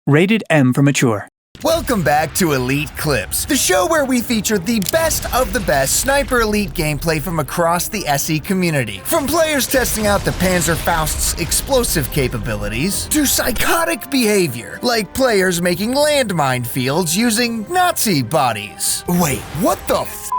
Rated M for mature. Welcome back to Elite Clips, the show where we feature the best of the best Sniper Elite gameplay from across the SE community. From players testing out the Panzerfaust's explosive capabilities, to psychotic behavior, like players making landmine fields using Nazi bodies. Wait, what the f***?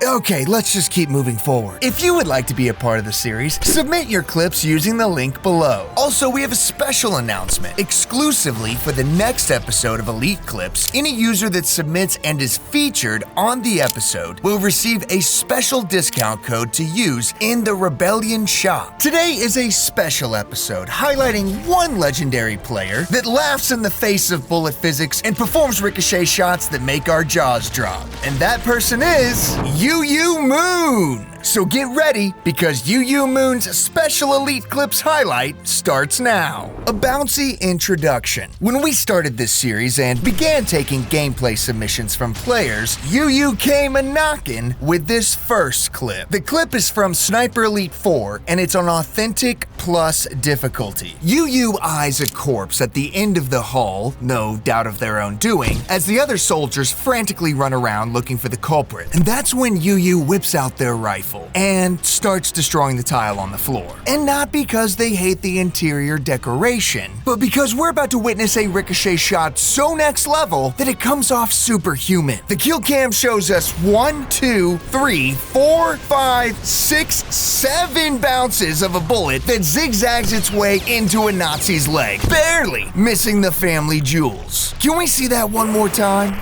Okay, let's just keep moving forward. If you would like to be a part of the series, submit your clips using the link below. Also, we have a special announcement. Exclusively for the next episode of Elite Clips, any user that submits and is featured on the episode will receive a special discount code to use in the Rebellion shop. Today is a special episode highlighting one legendary player that laughs in the face of bullet physics and performs ricochet shots that make our jaws drop. And that person is Yuyumoon! So get ready, because Yuyumoon's special Elite Clips highlight starts now. A bouncy introduction. When we started this series and began taking gameplay submissions from players, Yuyu came a-knockin' with this first clip. The clip is from Sniper Elite 4, and it's on Authentic Plus difficulty. Yuyu eyes a corpse at the end of the hall, no doubt of their own doing, as the other soldiers frantically run around looking for the culprit. And that's when Yuyu whips out their rifle and starts destroying the tile on the floor. And not because they hate the interior decoration, but because we're about to witness a ricochet shot so next level that it comes off superhuman. The kill cam shows us 1, 2, 3, 4, 5, 6, 7 bounces of a bullet that zigzags its way into a Nazi's leg, barely missing the family jewels. Can we see that one more time?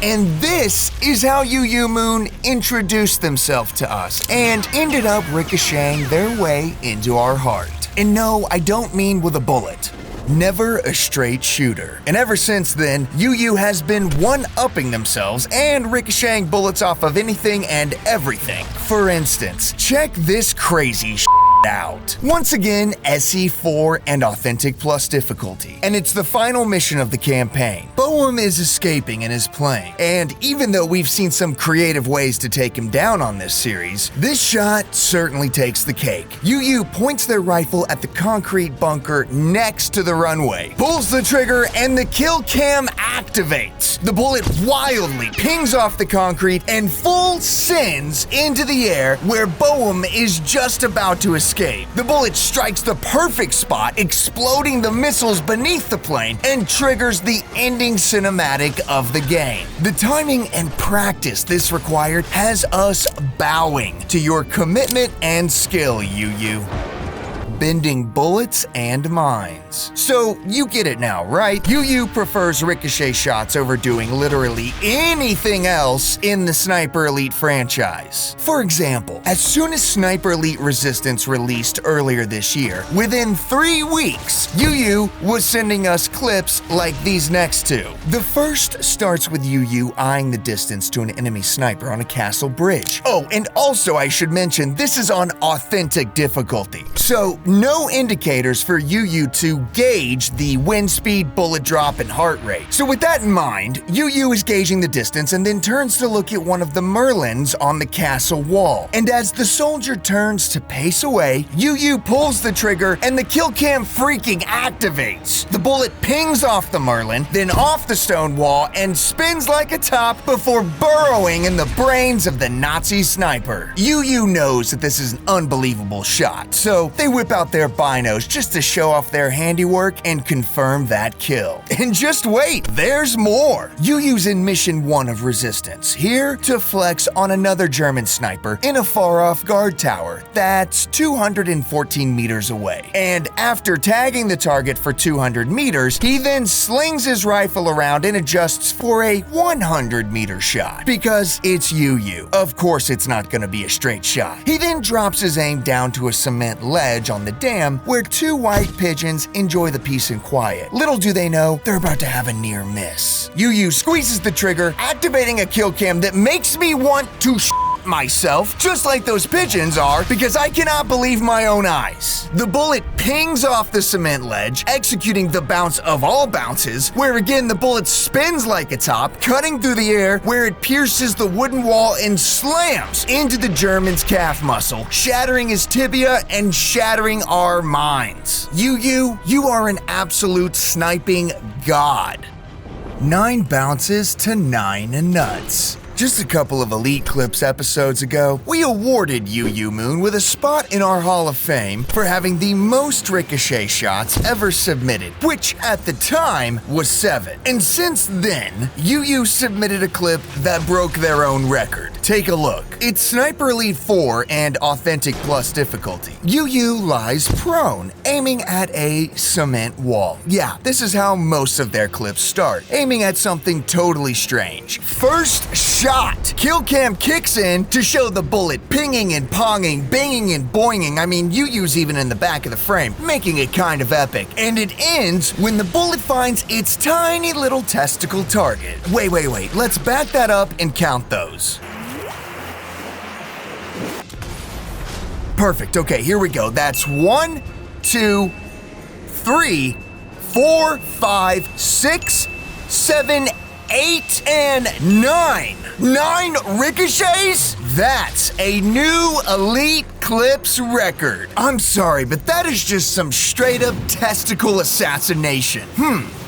And this is how Yuyumoon introduced themselves to us and ended up ricocheting their way into our heart. And no, I don't mean with a bullet. Never a straight shooter. And ever since then, Yuyu has been one-upping themselves and ricocheting bullets off of anything and everything. For instance, check this crazy out. Once again, SE4 and Authentic Plus difficulty. And it's the final mission of the campaign. Boehm is escaping in his plane. And even though we've seen some creative ways to take him down on this series, this shot certainly takes the cake. Yuyu points their rifle at the concrete bunker next to the runway, pulls the trigger, and the kill cam activates. The bullet wildly pings off the concrete and full sends into the air where Boehm is just about to escape. The bullet strikes the perfect spot, exploding the missiles beneath the plane, and triggers the ending cinematic of the game. The timing and practice this required has us bowing to your commitment and skill, Yuyu. Bending bullets and mines. So you get it now, right? Yuyu prefers ricochet shots over doing literally anything else in the Sniper Elite franchise. For example, as soon as Sniper Elite Resistance released earlier this year, within 3 weeks, Yuyu was sending us clips like these next two. The first starts with Yuyu eyeing the distance to an enemy sniper on a castle bridge. Oh, and also I should mention, this is on Authentic difficulty. So no indicators for Yuyu to gauge the wind speed, bullet drop, and heart rate. So with that in mind, Yuyu is gauging the distance and then turns to look at one of the Merlins on the castle wall. And as the soldier turns to pace away, Yuyu pulls the trigger and the kill cam freaking activates. The bullet pings off the Merlin, then off the stone wall, and spins like a top before burrowing in the brains of the Nazi sniper. Yuyu knows that this is an unbelievable shot, so they whip out their binos just to show off their handiwork and confirm that kill. And just wait, there's more! Yuyu's in Mission 1 of Resistance, here to flex on another German sniper in a far-off guard tower that's 214 meters away. And after tagging the target for 200 meters, he then slings his rifle around and adjusts for a 100-meter shot. Because it's Yuyu. Of course it's not gonna be a straight shot. He then drops his aim down to a cement ledge on the dam where 2 white pigeons enjoy the peace and quiet. Little do they know, they're about to have a near miss. Yuyu squeezes the trigger, activating a kill cam that makes me want to shit myself, just like those pigeons are, because I cannot believe my own eyes. The bullet pings off the cement ledge, executing the bounce of all bounces, where again the bullet spins like a top, cutting through the air, where it pierces the wooden wall and slams into the German's calf muscle, shattering his tibia and shattering our minds. You are an absolute sniping god. 9 bounces to 9 nuts. Just a couple of Elite Clips episodes ago, we awarded Yuyumoon with a spot in our Hall of Fame for having the most ricochet shots ever submitted, which at the time was 7. And since then, Yuyu submitted a clip that broke their own record. Take a look. It's Sniper Elite 4 and Authentic Plus difficulty. Yuyu lies prone, aiming at a cement wall. Yeah, this is how most of their clips start, aiming at something totally strange. First shot! Kill cam kicks in to show the bullet pinging and ponging, banging and boinging. I mean, Yuyu's even in the back of the frame, making it kind of epic. And it ends when the bullet finds its tiny little testicle target. Wait, let's back that up and count those. Perfect, okay, here we go. That's 1, 2, 3, 4, 5, 6, 7, 8, and 9. 9 ricochets? That's a new Elite Clips record. I'm sorry, but that is just some straight up testicle assassination.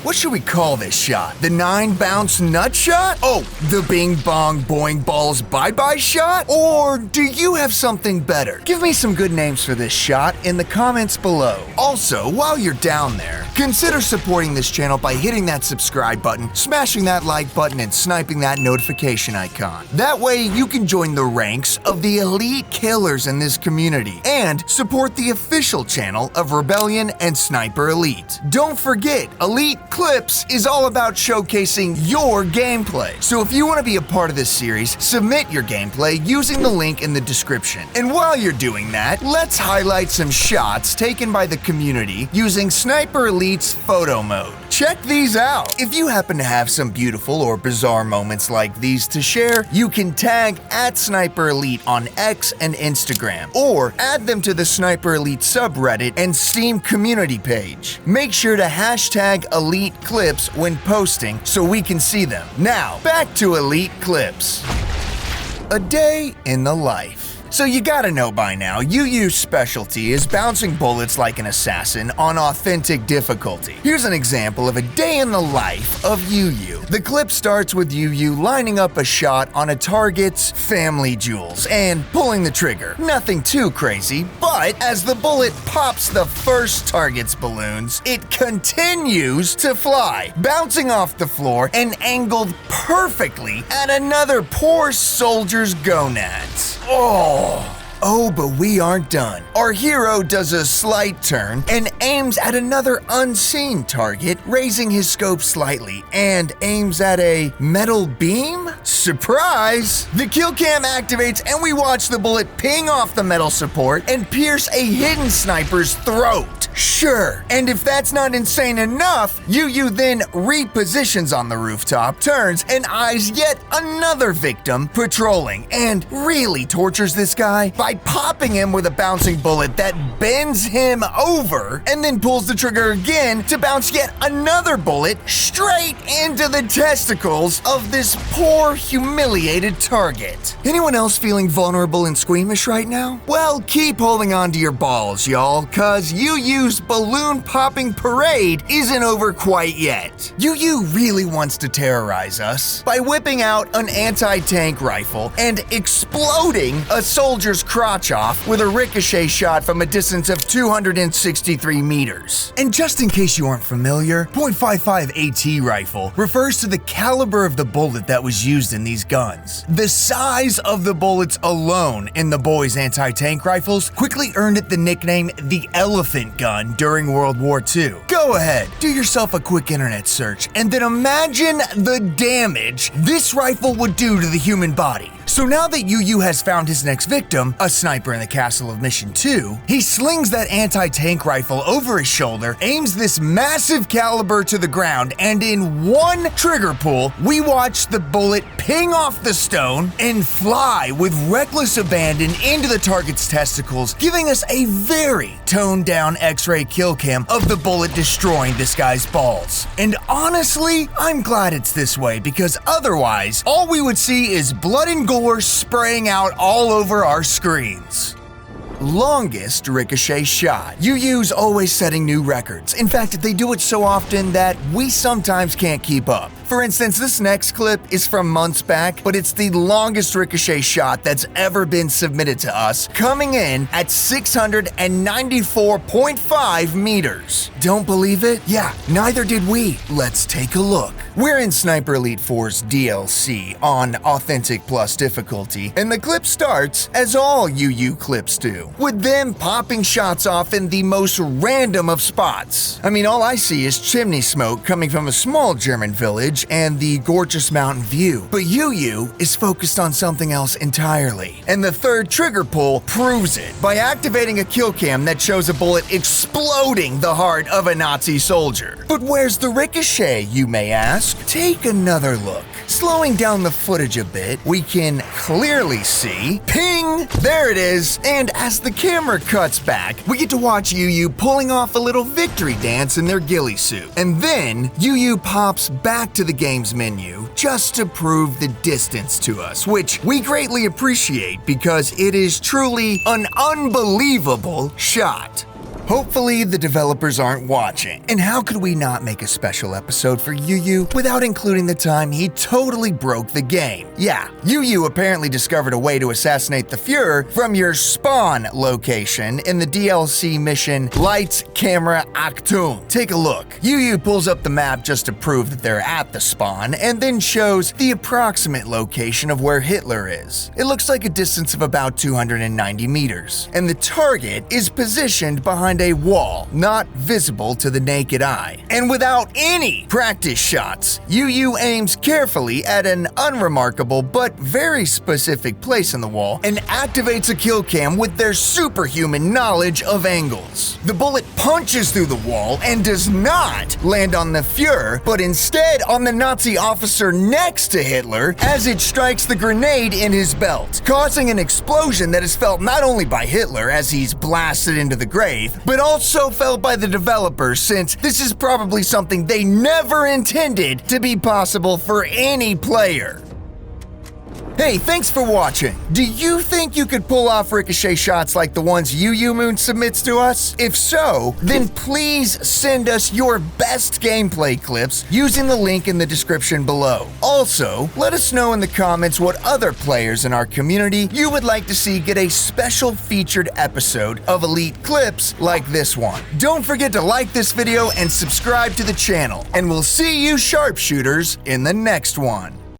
What should we call this shot? The 9 bounce nut shot? Oh, the bing bong boing balls bye-bye shot? Or do you have something better? Give me some good names for this shot in the comments below. Also, while you're down there, consider supporting this channel by hitting that subscribe button, smashing that like button, and sniping that notification icon. That way you can join the ranks of the elite killers in this community and support the official channel of Rebellion and Sniper Elite. Don't forget, Elite Clips is all about showcasing your gameplay. So if you want to be a part of this series, submit your gameplay using the link in the description. And while you're doing that, let's highlight some shots taken by the community using Sniper Elite's photo mode. Check these out. If you happen to have some beautiful or bizarre moments like these to share, you can tag @Sniper Elite on X and Instagram, or add them to the Sniper Elite subreddit and Steam community page. Make sure to hashtag Elite Clips when posting so we can see them. Now, back to Elite Clips. A day in the life. So you gotta know by now, Yuyu's specialty is bouncing bullets like an assassin on authentic difficulty. Here's an example of a day in the life of Yuyu. The clip starts with Yuyu lining up a shot on a target's family jewels and pulling the trigger. Nothing too crazy, but as the bullet pops the first target's balloons, it continues to fly, bouncing off the floor and angled perfectly at another poor soldier's gonads. Oh, but we aren't done. Our hero does a slight turn and aims at another unseen target, raising his scope slightly, and aims at a metal beam? Surprise! The kill cam activates and we watch the bullet ping off the metal support and pierce a hidden sniper's throat. Sure, and if that's not insane enough, Yuyu then repositions on the rooftop, turns, and eyes yet another victim patrolling, and really tortures this guy by popping him with a bouncing bullet that bends him over, and then pulls the trigger again to bounce yet another bullet straight into the testicles of this poor, humiliated target. Anyone else feeling vulnerable and squeamish right now? Well, keep holding on to your balls, y'all, cause Yuyu's balloon popping parade isn't over quite yet. Yuyu really wants to terrorize us by whipping out an anti-tank rifle and exploding a soldier's crotch off with a ricochet shot from a distance of 263 meters. And just in case you aren't familiar, .55 AT rifle refers to the caliber of the bullet that was used in these guns. The size of the bullets alone in the boys' anti-tank rifles quickly earned it the nickname the elephant gun. done during World War II. Go ahead, do yourself a quick internet search, and then imagine the damage this rifle would do to the human body. So now that Yuyu has found his next victim, a sniper in the castle of Mission 2, he slings that anti-tank rifle over his shoulder, aims this massive caliber to the ground, and in one trigger pull, we watch the bullet ping off the stone and fly with reckless abandon into the target's testicles, giving us a very toned-down X-ray kill cam of the bullet destroying this guy's balls. And honestly, I'm glad it's this way, because otherwise, all we would see is blood and gore spraying out all over our screens. Longest ricochet shot. Yuyu's always setting new records. In fact, they do it so often that we sometimes can't keep up. For instance, this next clip is from months back, but it's the longest ricochet shot that's ever been submitted to us, coming in at 694.5 meters. Don't believe it? Yeah, neither did we. Let's take a look. We're in Sniper Elite 4's DLC on Authentic Plus difficulty, and the clip starts as all Yuyu clips do, with them popping shots off in the most random of spots. I mean, all I see is chimney smoke coming from a small German village and the gorgeous mountain view. But Yuyu is focused on something else entirely. And the third trigger pull proves it by activating a kill cam that shows a bullet exploding the heart of a Nazi soldier. But where's the ricochet, you may ask? Take another look. Slowing down the footage a bit, we can clearly see, ping, there it is, and as the camera cuts back, we get to watch Yuyu pulling off a little victory dance in their ghillie suit. And then, Yuyu pops back to the game's menu just to prove the distance to us, which we greatly appreciate because it is truly an unbelievable shot. Hopefully the developers aren't watching. And how could we not make a special episode for Yuyu without including the time he totally broke the game? Yeah, Yuyu apparently discovered a way to assassinate the Fuhrer from your spawn location in the DLC mission Lights, Camera, Achtung. Take a look. Yuyu pulls up the map just to prove that they're at the spawn and then shows the approximate location of where Hitler is. It looks like a distance of about 290 meters, and the target is positioned behind a wall, not visible to the naked eye. And without any practice shots, Yuyu aims carefully at an unremarkable but very specific place in the wall and activates a kill cam with their superhuman knowledge of angles. The bullet punches through the wall and does not land on the Fuhrer, but instead on the Nazi officer next to Hitler as it strikes the grenade in his belt, causing an explosion that is felt not only by Hitler as he's blasted into the grave, but also felt by the developers, since this is probably something they never intended to be possible for any player. Hey, thanks for watching. Do you think you could pull off ricochet shots like the ones Yuyumoon submits to us? If so, then please send us your best gameplay clips using the link in the description below. Also, let us know in the comments what other players in our community you would like to see get a special featured episode of Elite clips like this one. Don't forget to like this video and subscribe to the channel, and we'll see you sharpshooters in the next one.